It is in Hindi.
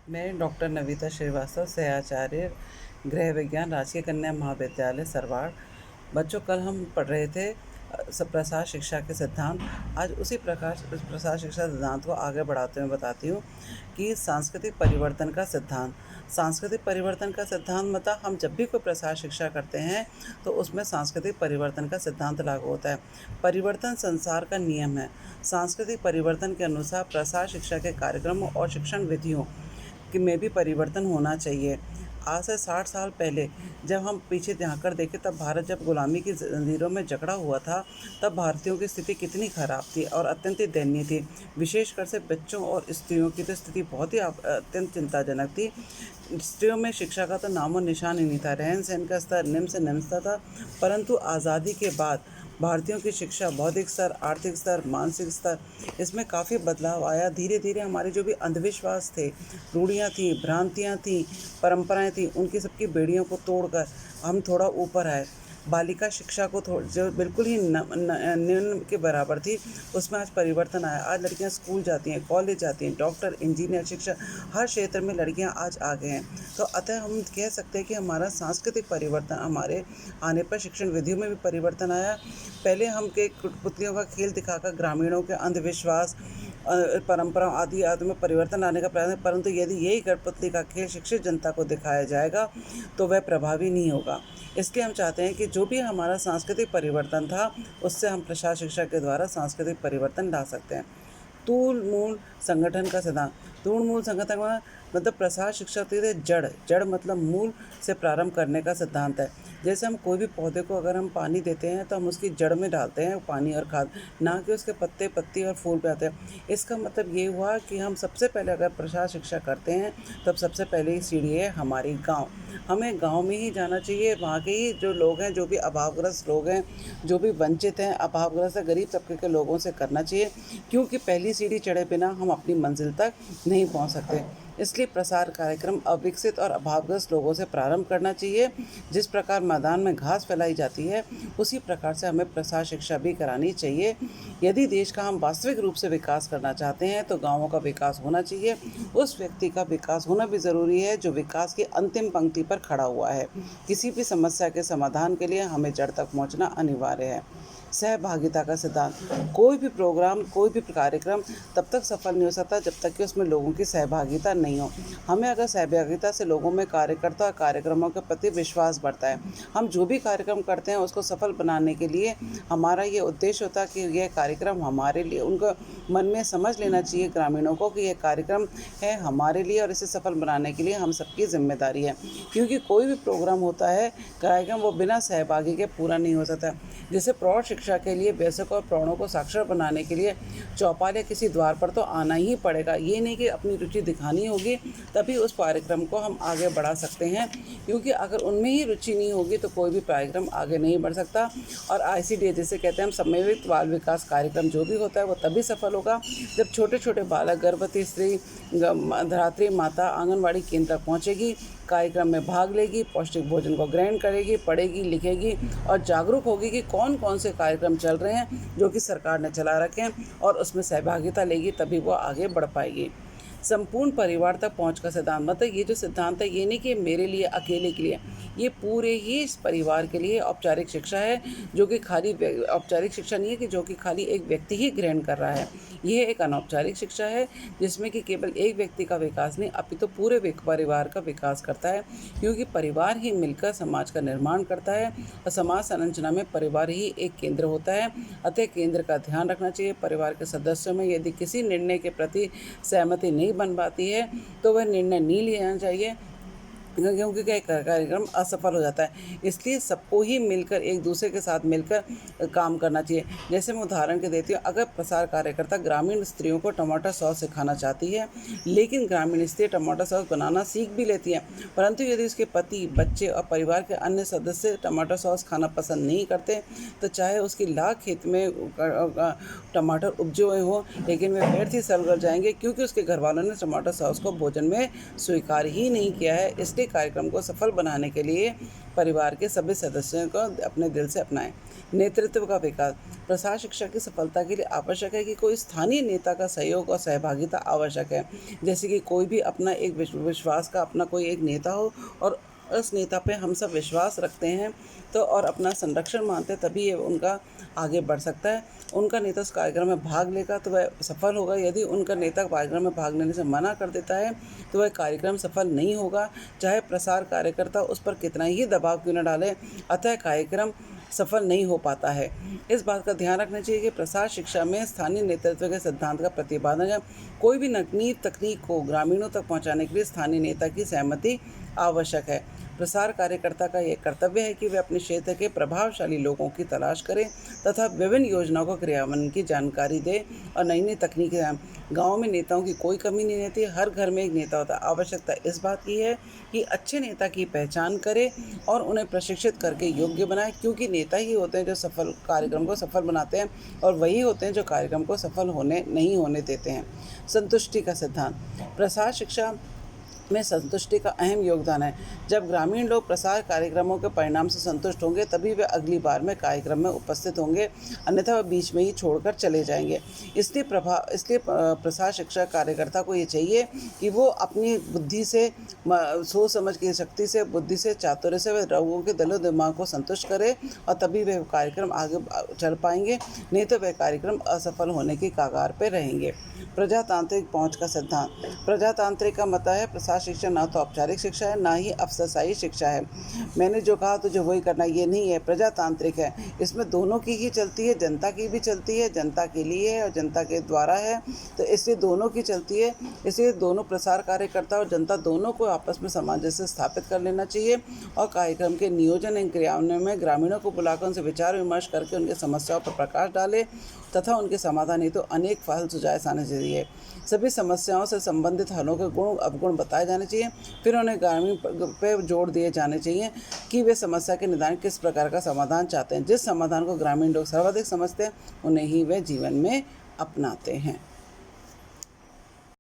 मैं डॉक्टर नविता श्रीवास्तव, सहआचार्य, गृह विज्ञान, राजकीय कन्या महाविद्यालय, सरवाड़। बच्चों, कल हम पढ़ रहे थे प्रसार शिक्षा के सिद्धांत। आज उसी प्रकार प्रसार शिक्षा सिद्धांत को आगे बढ़ाते हुए बताती हूँ कि सांस्कृतिक परिवर्तन का सिद्धांत। सांस्कृतिक परिवर्तन का सिद्धांत मतलब हम जब भी कोई प्रसार शिक्षा करते हैं तो उसमें सांस्कृतिक परिवर्तन का सिद्धांत लागू होता है। परिवर्तन संसार का नियम है। सांस्कृतिक परिवर्तन के अनुसार प्रसार शिक्षा के कार्यक्रमों और शिक्षण विधियों कि में भी परिवर्तन होना चाहिए। आज से 60 साल पहले जब हम पीछे झाँक कर देखें, तब भारत जब गुलामी की ज़ंजीरों में जकड़ा हुआ था, तब भारतीयों की स्थिति कितनी खराब थी और अत्यंत ही दयनीय थी। विशेषकर से बच्चों और स्त्रियों की तो स्थिति बहुत ही अत्यंत चिंताजनक थी। स्त्रियों में शिक्षा का तो नामो निशान ही नहीं था। रहन सहन का स्तर निम्न से निम्न स्तर था। परंतु आज़ादी के बाद भारतीयों की शिक्षा, बौद्धिक स्तर, आर्थिक स्तर, मानसिक स्तर, इसमें काफ़ी बदलाव आया। धीरे धीरे हमारे जो भी अंधविश्वास थे, रूढ़ियाँ थीं, भ्रांतियाँ थीं, परंपराएं थीं, उनकी सबकी बेड़ियों को तोड़कर हम थोड़ा ऊपर आए। बालिका शिक्षा को जो बिल्कुल ही निम्न के बराबर थी, उसमें आज परिवर्तन आया। आज लड़कियां स्कूल जाती हैं, कॉलेज जाती हैं, डॉक्टर, इंजीनियर, शिक्षक, हर क्षेत्र में लड़कियां आज आगे हैं। तो अतः हम कह सकते हैं कि हमारा सांस्कृतिक परिवर्तन, हमारे आने पर शिक्षण विधियों में भी परिवर्तन आया। पहले हम के कठपुतलियों का खेल दिखाकर ग्रामीणों के अंधविश्वास, परंपरा आदि आदि में परिवर्तन लाने का प्रयास है, परंतु यदि यही कठपुतली का खेल शिक्षित जनता को दिखाया जाएगा तो वह प्रभावी नहीं होगा। इसलिए हम चाहते हैं कि जो भी हमारा सांस्कृतिक परिवर्तन था, उससे हम प्रसार शिक्षा के द्वारा सांस्कृतिक परिवर्तन ला सकते हैं। तूल मूल संगठन का सिद्धांत। तूल मूल संगठन का मतलब प्रसार शिक्षा होती है जड़। जड़ मतलब मूल से प्रारंभ करने का सिद्धांत है। जैसे हम कोई भी पौधे को अगर हम पानी देते हैं तो हम उसकी जड़ में डालते हैं पानी और खाद, ना कि उसके पत्ते, पत्ती और फूल पे आते हैं। इसका मतलब ये हुआ कि हम सबसे पहले अगर प्रसार शिक्षा करते हैं, तब सबसे पहले ही सीढ़ी है हमारी गाँव। हमें गाँव में ही जाना चाहिए। वहाँ के ही जो लोग हैं, जो भी अभावग्रस्त लोग हैं, जो भी वंचित हैं, अभावग्रस्त है, गरीब तबके के लोगों से करना चाहिए, क्योंकि पहली सीढ़ी चढ़े बिना हम अपनी मंजिल तक नहीं पहुंच सकते। इसलिए प्रसार कार्यक्रम अविकसित और अभावग्रस्त लोगों से प्रारंभ करना चाहिए। जिस प्रकार मैदान में घास फैलाई जाती है, उसी प्रकार से हमें प्रसार शिक्षा भी करानी चाहिए। यदि देश का हम वास्तविक रूप से विकास करना चाहते हैं तो गांवों का विकास होना चाहिए। उस व्यक्ति का विकास होना भी ज़रूरी है जो विकास की अंतिम पंक्ति पर खड़ा हुआ है। किसी भी समस्या के समाधान के लिए हमें जड़ तक पहुंचना अनिवार्य है। सहभागिता का सिद्धांत। कोई भी प्रोग्राम, कोई भी कार्यक्रम तब तक सफल नहीं हो सकता जब तक कि उसमें लोगों की सहभागिता नहीं हो। हमें अगर सहभागिता से लोगों में, कार्यकर्ता और कार्यक्रमों के प्रति विश्वास बढ़ता है। हम जो भी कार्यक्रम करते हैं उसको सफल बनाने के लिए हमारा ये उद्देश्य होता है कि यह कार्यक्रम हमारे लिए, उनको मन में समझ लेना चाहिए ग्रामीणों को कि यह कार्यक्रम है हमारे लिए और इसे सफल बनाने के लिए हम सबकी जिम्मेदारी है। क्योंकि कोई भी प्रोग्राम होता है, कार्यक्रम, वो बिना सहभागी के पूरा नहीं हो सकता। जैसे प्रौढ़ शिक्षा के लिए वयस्क और प्रौढ़ों को साक्षर बनाने के लिए चौपाल या किसी द्वार पर तो आना ही पड़ेगा। ये नहीं कि अपनी रुचि दिखानी होगी तभी उस कार्यक्रम को हम आगे बढ़ा सकते हैं, क्योंकि अगर उनमें ही रुचि नहीं होगी तो कोई भी कार्यक्रम आगे नहीं बढ़ सकता। और ICDA जिसे कहते हैं हम, समन्वित बाल विकास कार्यक्रम, जो भी होता है वो तभी सफल होगा जब छोटे छोटे बालक, गर्भवती स्त्री, धात्री माता आंगनवाड़ी केंद्र तक पहुँचेगी, कार्यक्रम में भाग लेगी, पौष्टिक भोजन को ग्रहण करेगी, पढ़ेगी, लिखेगी और जागरूक होगी कि कौन कौन से कार्यक्रम चल रहे हैं जो कि सरकार ने चला रखे हैं, और उसमें सहभागिता लेगी, तभी वो आगे बढ़ पाएगी। संपूर्ण परिवार तक पहुंच का सिद्धांत। मतलब ये जो सिद्धांत है, ये नहीं कि मेरे लिए, अकेले के लिए, ये पूरे ही इस परिवार के लिए औपचारिक शिक्षा है, जो कि खाली औपचारिक शिक्षा नहीं है कि जो कि खाली एक व्यक्ति ही ग्रहण कर रहा है। यह एक अनौपचारिक शिक्षा है जिसमें कि केवल एक व्यक्ति का विकास नहीं, अपितु तो पूरे परिवार का विकास करता है, क्योंकि परिवार ही मिलकर समाज का निर्माण करता है और समाज संरचना में परिवार ही एक केंद्र होता है। अतः केंद्र का ध्यान रखना चाहिए। परिवार के सदस्यों में यदि किसी निर्णय के प्रति सहमति नहीं बन पाती है तो वह निर्णय नहीं लेना चाहिए, क्योंकि क्या कार्यक्रम असफल हो जाता है। इसलिए सबको ही मिलकर, एक दूसरे के साथ मिलकर काम करना चाहिए। जैसे मैं उदाहरण के देती हूँ, अगर प्रसार कार्यकर्ता ग्रामीण स्त्रियों को टमाटर सॉस सिखाना चाहती है, लेकिन ग्रामीण स्त्री टमाटर सॉस बनाना सीख भी लेती है, परंतु यदि उसके पति, बच्चे और परिवार के अन्य सदस्य टमाटर सॉस खाना पसंद नहीं करते, तो चाहे उसकी लाख खेत में टमाटर उपजे हुए हों, लेकिन वे व्यर्थ ही सड़ गल जाएंगे, क्योंकि उसके घर वालों ने टमाटर सॉस को भोजन में स्वीकार ही नहीं किया है। इसलिए इसलिए कार्यक्रम को सफल बनाने के लिए परिवार के सभी सदस्यों को अपने दिल से अपनाएं। नेतृत्व का विकास। प्रसार शिक्षा की सफलता के लिए आवश्यक है कि कोई स्थानीय नेता का सहयोग और सहभागिता आवश्यक है। जैसे कि कोई भी अपना एक विश्वास का अपना कोई एक नेता हो और उस नेता पे हम सब विश्वास रखते हैं तो और अपना संरक्षण मानते हैं, तभी ये उनका आगे बढ़ सकता है। उनका नेता उस कार्यक्रम में भाग लेगा तो वह सफल होगा। यदि उनका नेता कार्यक्रम में भाग लेने से मना कर देता है तो वह कार्यक्रम सफल नहीं होगा, चाहे प्रसार कार्यकर्ता उस पर कितना ही दबाव क्यों न डाले। अतः कार्यक्रम सफल नहीं हो पाता है। इस बात का ध्यान रखना चाहिए कि प्रसार शिक्षा में स्थानीय नेतृत्व के सिद्धांत का प्रतिपादन है। कोई भी नई तकनीक को ग्रामीणों तक पहुंचाने के लिए स्थानीय नेता की सहमति आवश्यक है। प्रसार कार्यकर्ता का यह कर्तव्य है कि वे अपने क्षेत्र के प्रभावशाली लोगों की तलाश करें तथा विभिन्न योजनाओं को क्रियान्वयन की जानकारी दें और नई नई तकनीकें। गाँव में नेताओं की कोई कमी नहीं रहती, हर घर में एक नेता होता है। आवश्यकता इस बात की है कि अच्छे नेता की पहचान करें और उन्हें प्रशिक्षित करके योग्य बनाएं, क्योंकि नेता ही होते हैं जो सफल कार्यक्रम को सफल बनाते हैं और वही होते हैं जो कार्यक्रम को सफल नहीं होने देते हैं। संतुष्टि का सिद्धांत। प्रसार शिक्षा में संतुष्टि का अहम योगदान है। जब ग्रामीण लोग प्रसार कार्यक्रमों के परिणाम से संतुष्ट होंगे तभी वे अगली बार में कार्यक्रम में उपस्थित होंगे, अन्यथा वे बीच में ही छोड़कर चले जाएंगे। इसलिए प्रसार शिक्षा कार्यकर्ता को ये चाहिए कि वो अपनी बुद्धि से, सोच समझ की शक्ति से, बुद्धि से, चातुर्य से वे लोगों के दिलो दिमाग को संतुष्ट करे और तभी वे कार्यक्रम आगे चल पाएंगे, नहीं तो वे कार्यक्रम असफल होने की कगार पर रहेंगे। प्रजातांत्रिक पहुँच का सिद्धांत। प्रजातांत्रिक का मत है प्रसार शिक्षा ना तो औपचारिक शिक्षा है ना ही अफसरशाही शिक्षा है। मैंने जो कहा तुझे वही करना, ये नहीं है। प्रजातांत्रिक है, इसमें दोनों की ही चलती है, जनता की भी चलती है, जनता के लिए है और जनता के द्वारा है, तो इसलिए दोनों की चलती है। इसलिए दोनों प्रसार कार्यकर्ता और जनता दोनों को आपस में सामंजस्य स्थापित कर लेना चाहिए और कार्यक्रम के नियोजन एवं क्रियान्वयन में ग्रामीणों को बुलाकर उनसे विचार विमर्श करके उनकी समस्याओं पर प्रकाश डाले तथा उनके समाधान हेतु अनेक पहल सुझाए आने चाहिए। सभी समस्याओं से संबंधित हलों के गुण अवगुण बताए जाने चाहिए, फिर उन्हें ग्रामीण पे जोड़ दिए जाने चाहिए कि वे समस्या के निदान किस प्रकार का समाधान चाहते हैं। जिस समाधान को ग्रामीण लोग सर्वाधिक समझते हैं उन्हें ही वे जीवन में अपनाते हैं।